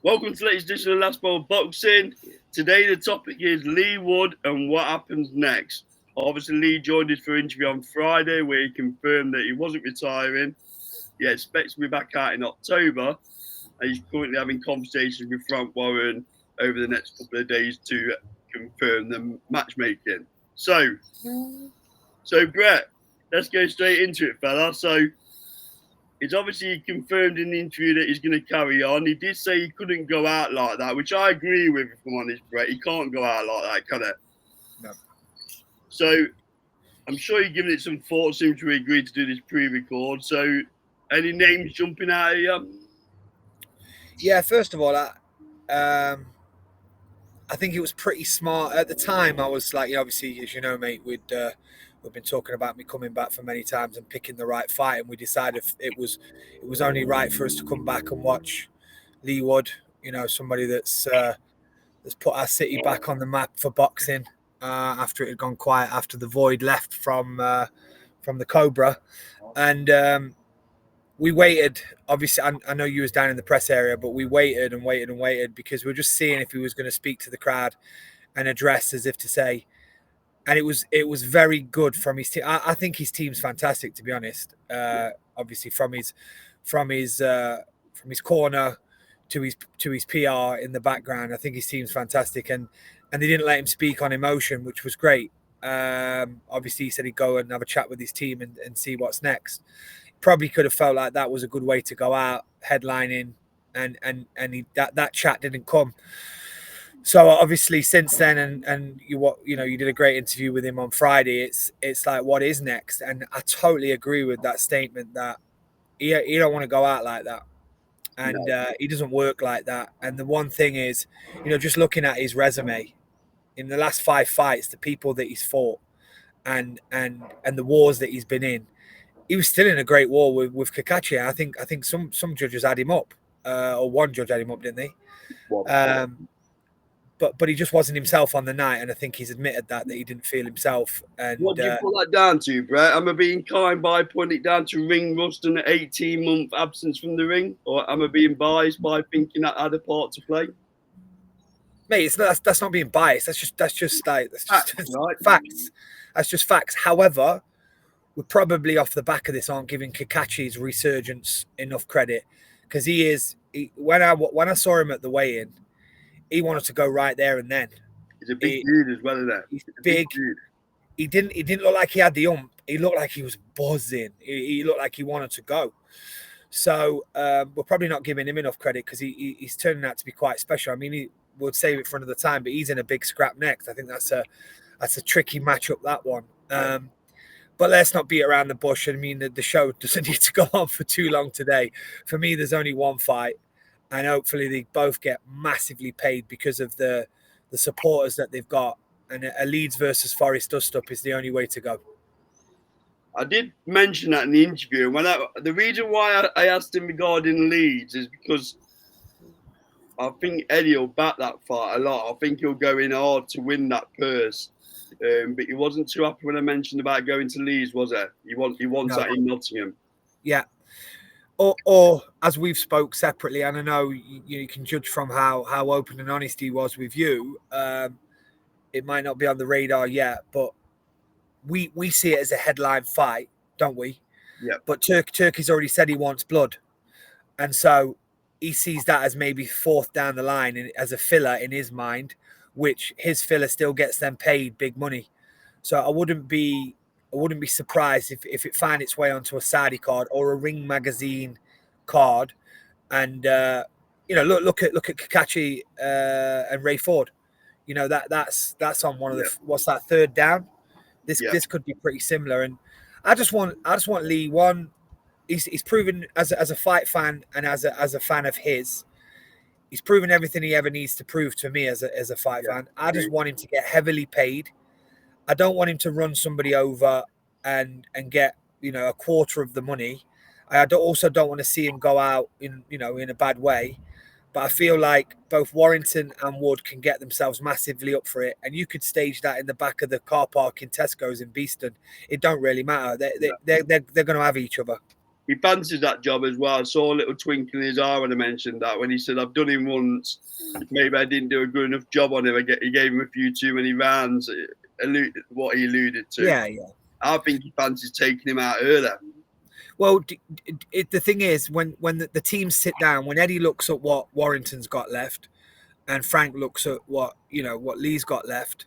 Welcome to the latest edition of Last Bowl Boxing. Today the topic is Leigh Wood and what happens next. Obviously, Leigh joined us for an interview on Friday where he confirmed that he wasn't retiring. He expects to be back out in October, and he's currently having conversations with Frank Warren over the next couple of days to confirm the matchmaking. So Brett, let's go straight into it, fella. So it's obviously confirmed in the interview that he's going to carry on. He did say he couldn't go out like that, which I agree with, if I'm honest, Brett. He can't go out like that, can it? No. So I'm sure you've given it some thought since we agreed to do this pre-record. So any names jumping out at you? Yeah, first of all, I think it was pretty smart. At the time, I was like, obviously, as you know, mate, we've been talking about me coming back for many times and picking the right fight, and we decided it was only right for us to come back and watch Leigh Wood, somebody that's put our city back on the map for boxing after it had gone quiet, after the Void left from the Cobra. And we waited. Obviously, I know you was down in the press area, but we waited and waited and waited because we were just seeing if he was going to speak to the crowd and address as if to say. And it was very good from his team. I think his team's fantastic, to be honest. Obviously, from his corner to his PR in the background, I think his team's fantastic. And they didn't let him speak on emotion, which was great. Obviously, he said he'd go and have a chat with his team and see what's next. Probably could have felt like that was a good way to go out headlining, and that chat didn't come. So obviously since then, and you did a great interview with him on Friday. It's like, what is next? And I totally agree with that statement that he don't want to go out like that, and he doesn't work like that. And the one thing is, just looking at his resume in the last 5 fights, the people that he's fought, and the wars that he's been in, he was still in a great war with Cacace. I think some judges had him up, or one judge had him up, didn't they? But he just wasn't himself on the night, and I think he's admitted that he didn't feel himself. And what do you put that down to, Brett? Am I being kind by putting it down to ring rust and an 18-month absence from the ring, or am I being biased by thinking that had a part to play? Mate, that's not being biased. That's just facts, right? Facts. That's just facts. However, we're probably off the back of this aren't giving Cacace's resurgence enough credit, because when I saw him at the weigh-in, he wanted to go right there and then. He's a big dude as well, isn't he? He's big. He didn't look like he had the ump. He looked like he was buzzing. He looked like he wanted to go. So we're probably not giving him enough credit because he's turning out to be quite special. I mean, we'll save it for another time, but he's in a big scrap next. I think that's a tricky matchup, that one. But let's not beat around the bush. I mean, the show doesn't need to go on for too long today. For me, there's only one fight. And hopefully they both get massively paid because of the supporters that they've got. And a Leeds versus Forest dust-up is the only way to go. I did mention that in the interview. The reason why I asked him regarding Leeds is because I think Eddie will back that fight a lot. I think he'll go in hard to win that purse. But he wasn't too happy when I mentioned about going to Leeds, was it? He wants that in Nottingham. Yeah. Or as we've spoke separately, and I know you can judge from how open and honest he was with you, it might not be on the radar yet, but we see it as a headline fight, don't we? Yeah. But Turkey's already said he wants blood, and so he sees that as maybe fourth down the line as a filler in his mind, which his filler still gets them paid big money. So I wouldn't be surprised if it found its way onto a Saudi card or a Ring Magazine card. And look at Cacace and Ray Ford. That's on one of the what's that, third down. This could be pretty similar. And I just want Leigh. One, he's proven as a fight fan and as a fan of his, he's proven everything he ever needs to prove to me as a fight fan. I just want him to get heavily paid. I don't want him to run somebody over and get a quarter of the money. I also don't want to see him go out in a bad way. But I feel like both Warrington and Wood can get themselves massively up for it, and you could stage that in the back of the car park in Tesco's in Beeston. It don't really matter. They're going to have each other. he fancies that job as well. I saw a little twinkle in his eye when I mentioned that, when he said, I've done him once. Maybe I didn't do a good enough job on him. He gave him a few too many rounds, what he alluded to. Yeah. I think he fancies taking him out earlier. Well, the thing is, when the teams sit down, when Eddie looks at what Warrington's got left, and Frank looks at what Leigh's got left,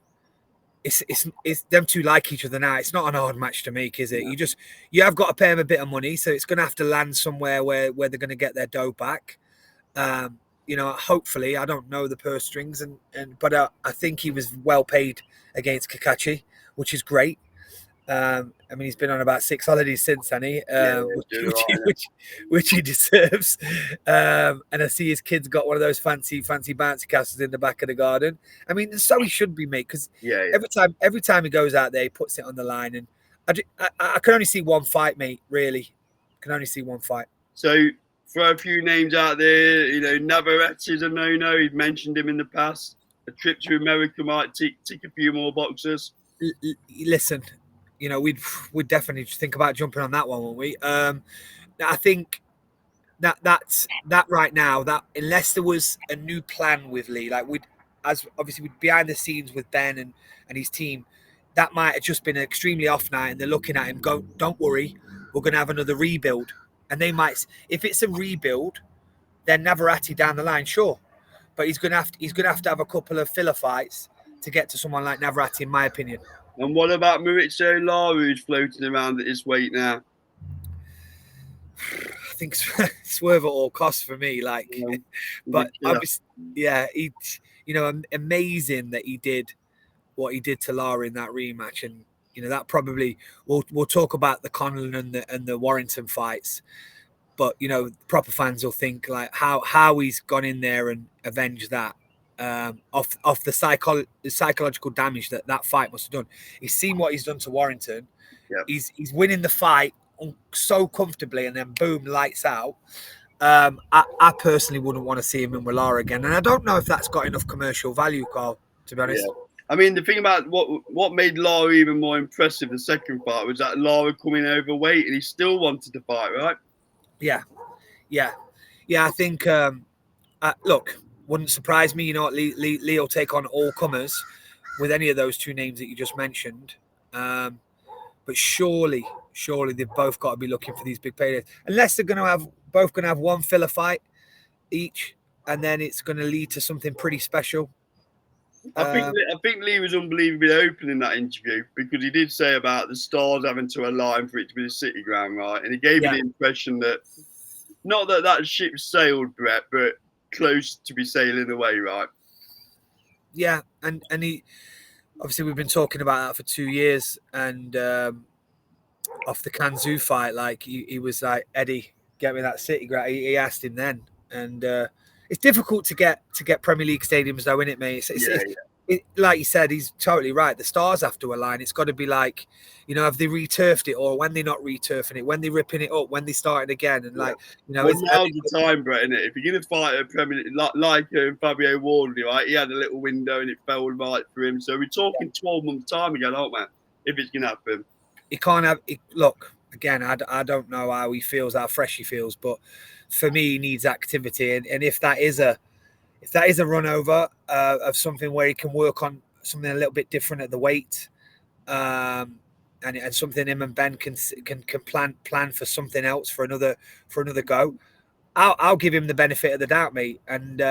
it's them two like each other now. It's not an hard match to make, is it? Yeah. You have got to pay them a bit of money, so it's going to have to land somewhere where they're going to get their dough back. Hopefully, I don't know the purse strings, but I think he was well paid against Cacace, which is great. I mean, he's been on about 6 holidays since, hasn't he? Which he deserves. And I see his kid's got one of those fancy bouncy castles in the back of the garden. I mean, so he should be, mate, because every time he goes out there, he puts it on the line. And I can only see one fight, mate, really. Can only see one fight. So, throw a few names out there. Navarrete's a no-no. You've mentioned him in the past. A trip to America might tick a few more boxes. Listen, we'd definitely think about jumping on that one, won't we? I think that's right now, that unless there was a new plan with Leigh, like we'd behind the scenes with Ben and his team, that might have just been an extremely off night, and they're looking at him, go, don't worry, we're going to have another rebuild. And they might, if it's a rebuild, then Navarrete down the line, sure, but he's going to have a couple of filler fights to get to someone like Navarrete, in my opinion. And what about Maurizio Lara, who's floating around at his weight now? I think swerve at all costs for me. But obviously, he, amazing that he did what he did to Lara in that rematch, and that probably we'll talk about the Conlon and the Warrington fights, but proper fans will think like how he's gone in there and avenged that. Off the psychological damage that fight must have done. He's seen what he's done to Warrington. Yep. He's winning the fight so comfortably, and then boom, lights out. I personally wouldn't want to see him in Lara again, and I don't know if that's got enough commercial value, Carl, to be honest. Yeah. I mean, the thing about what made Lara even more impressive the second fight was that Lara coming overweight, and he still wanted to fight, right? Yeah. I think look, wouldn't surprise me. Leigh will take on all comers with any of those two names that you just mentioned. But surely they've both got to be looking for these big paydays, unless they're going to have one filler fight each, and then it's going to lead to something pretty special. I think Leigh was unbelievably open in that interview, because he did say about the stars having to align for it to be the city ground, right? And he gave me the impression that, not that ship sailed, Brett, but close to be sailing away, right? Yeah, and he obviously, we've been talking about that for 2 years, and off the Kanzu fight, like he was like, Eddie, get me that city ground. He asked him then, and it's difficult to get Premier League stadiums, though, isn't it, mate? It, like you said, he's totally right. The stars have to align. It's got to be like, have they returfed it, or when they're not returfing it, when they're ripping it up, when they started again, and well, now's the time, Brett, isn't it? If you're going to fight a Premier League, like Fabio Wardley, right? He had a little window and it fell right for him. So we're talking 12 months time again, aren't we? If it's going to happen, he can't have. Look, again, I don't know how he feels, how fresh he feels, but for me, he needs activity, and if that is a run over of something where he can work on something a little bit different at the weight, and something him and Ben can plan for something else for another go, I'll give him the benefit of the doubt, mate. And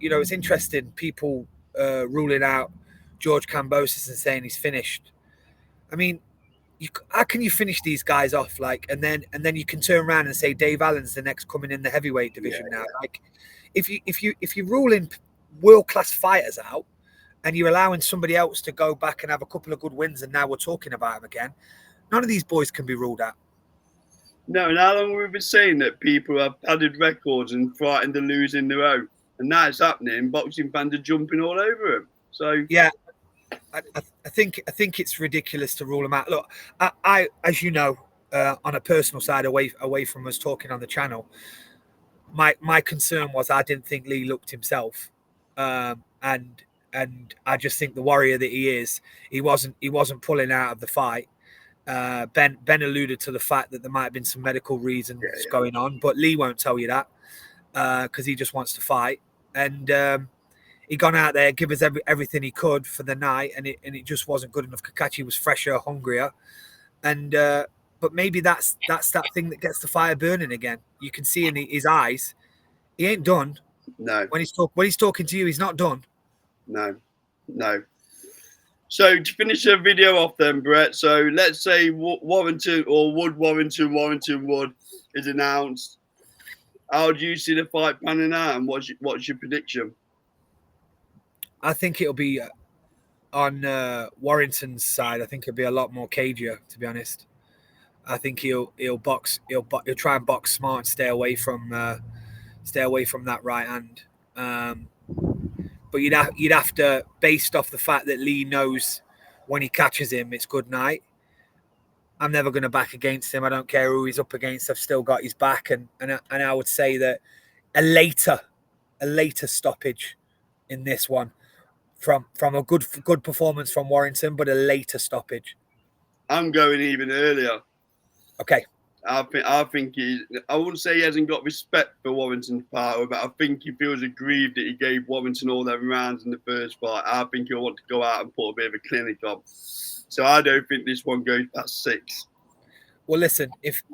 it's interesting, people ruling out George Kambosos and saying he's finished. I mean, how can you finish these guys off, like, and then you can turn around and say Dave Allen's the next coming in the heavyweight division now? Like, if you're ruling world-class fighters out and you're allowing somebody else to go back and have a couple of good wins, and now we're talking about them again, none of these boys can be ruled out. No, and how long have we been saying that people have padded records and frightened to lose in their own? And now it's happening. Boxing fans are jumping all over them. So yeah, I think it's ridiculous to rule them out. Look, I as you know, on a personal side, away from us talking on the channel, my concern was I didn't think Leigh looked himself, and I just think the warrior that he is, he wasn't pulling out of the fight, Ben alluded to the fact that there might have been some medical reasons going on, but Leigh won't tell you that because he just wants to fight. And he gone out there, give us everything he could for the night, and it just wasn't good enough. Cacace was fresher, hungrier, and but maybe that's that thing that gets the fire burning again. You can see in his eyes, he ain't done. No. When he's talking to you, he's not done. No. So to finish the video off then, Brett, so let's say Warrington or Wood is announced. How do you see the fight panning out, and what's your prediction? I think it'll be on Warrington's side. I think it'll be a lot more cagier, to be honest. I think he'll try and box smart and stay away from that right hand. But you'd have to, based off the fact that Leigh knows when he catches him, it's good night. I'm never going to back against him. I don't care who he's up against. I've still got his back, and I would say that a later stoppage in this one from a good performance from Warrington, but a later stoppage. I'm going even earlier. Okay. I think I wouldn't say he hasn't got respect for Warrington's power, but I think he feels aggrieved that he gave Warrington all them rounds in the first fight. I think he'll want to go out and put a bit of a clinic on. So I don't think this one goes past 6. Well, listen, if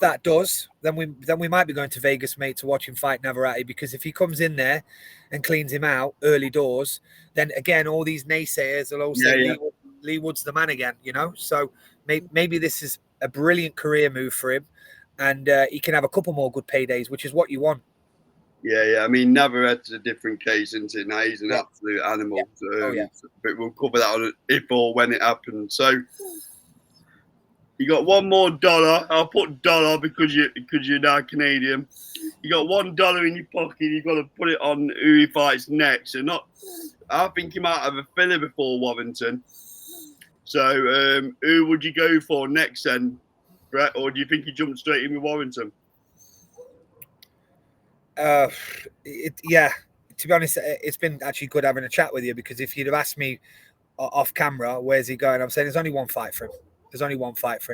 that does, then we might be going to Vegas, mate, to watch him fight Navarrete, because if he comes in there and cleans him out early doors, then again all these naysayers will all say Leigh Wood's the man again, you know. So maybe this is a brilliant career move for him, and he can have a couple more good paydays, which is what you want. Yeah. I mean, Navarrete's a different case, isn't it? Now he's an absolute animal. Yeah. But we'll cover that on if or when it happens. So you got $1 more. I'll put dollar because you're now Canadian. You got $1 in your pocket. You got to put it on who he fights next. And I think he might have a filler before Warrington. So who would you go for next then, Brett? Or do you think he jumped straight in with Warrington? To be honest, it's been actually good having a chat with you, because if you'd have asked me off camera, where's he going? I'm saying there's only one fight for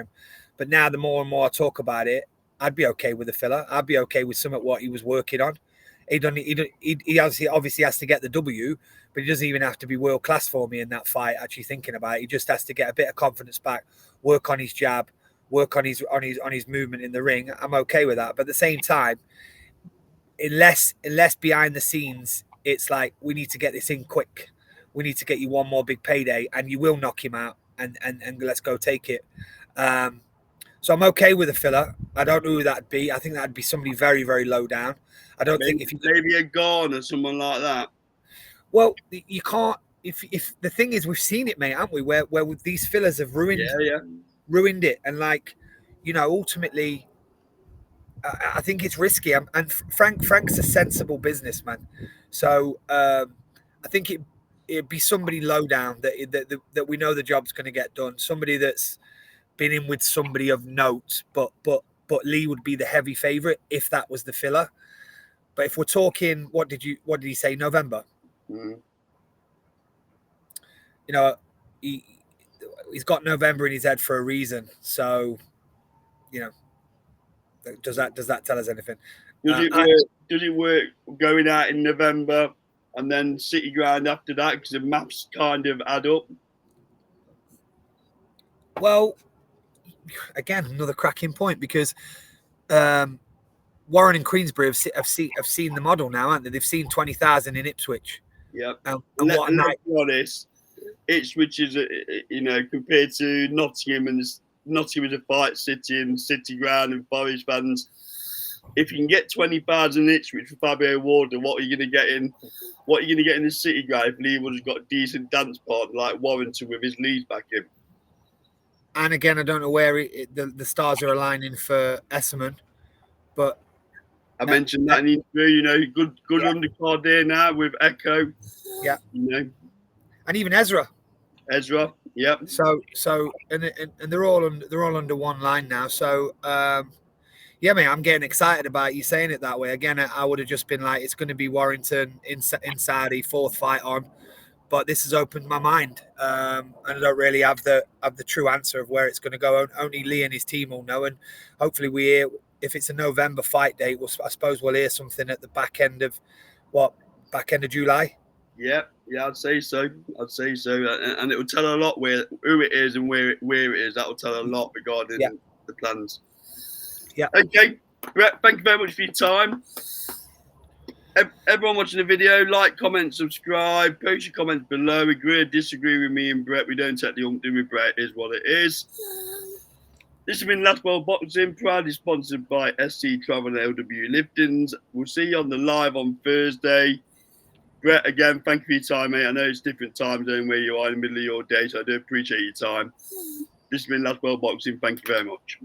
him. But now the more and more I talk about it, I'd be okay with the filler. I'd be okay with some of what he was working on. He obviously has to get the W, but he doesn't even have to be world class for me in that fight. Actually thinking about it, he just has to get a bit of confidence back, work on his jab, work on his movement in the ring. I'm okay with that. But at the same time, unless behind the scenes, it's like, we need to get this in quick. We need to get you one more big payday, and you will knock him out, and let's go take it. So I'm okay with a filler. I don't know who that'd be. I think that'd be somebody very, very low down. I don't think if you maybe a Garn or someone like that. Well, you can't. If the thing is, we've seen it, mate, haven't we? Where these fillers have ruined it, and ultimately, I think it's risky. And Frank's a sensible businessman, so I think it'd be somebody low down that we know the job's going to get done. Somebody that's been in with somebody of note, but Leigh would be the heavy favorite if that was the filler. But if we're talking, what did he say? November. Mm-hmm. He's got November in his head for a reason. So, does that tell us anything? Does it work going out in November and then City Ground after that, because the maps kind of add up? Well, again, another cracking point, because Warren and Queensbury have seen the model now, haven't they? They've seen 20,000 in Ipswich. Yeah. And what a night! Let's be honest, Ipswich is, compared to Nottingham, and Nottingham is a fight city, and City Ground and Forest fans. If you can get 20,000 in Ipswich for Fabio Warder, what are you going to get in? What are you going to get in the City Ground if Leigh Wood has got a decent dance partner like Warrington with his lead back in? And again, I don't know where the stars are aligning for Esserman, but I mentioned that in the interview. Good undercard there now with Echo. Yeah. And even Ezra. Yeah. So and they're all under one line now. So mate, I'm getting excited about you saying it that way. Again, I would have just been like, it's going to be Warrington in Saudi, 4th fight on. but this has opened my mind, and I don't really have the true answer of where it's going to go. Only Leigh and his team will know, and hopefully we hear, if it's a November fight date, I suppose we'll hear something at the back end of July. Yeah, I'd say so. And it will tell a lot who it is and where it is. That will tell a lot regarding the plans. Yeah. Okay, Brett, thank you very much for your time. Everyone watching the video, like, comment, subscribe, post your comments below. Agree or disagree with me and Brett. We don't take the umpty with Brett. It is what it is. This has been Last World Boxing, proudly sponsored by SC Travel and LW Liftings. We'll see you on the live on Thursday. Brett, again, thank you for your time, mate. I know it's different time zone where you are in the middle of your day, so I do appreciate your time. This has been Last World Boxing. Thank you very much.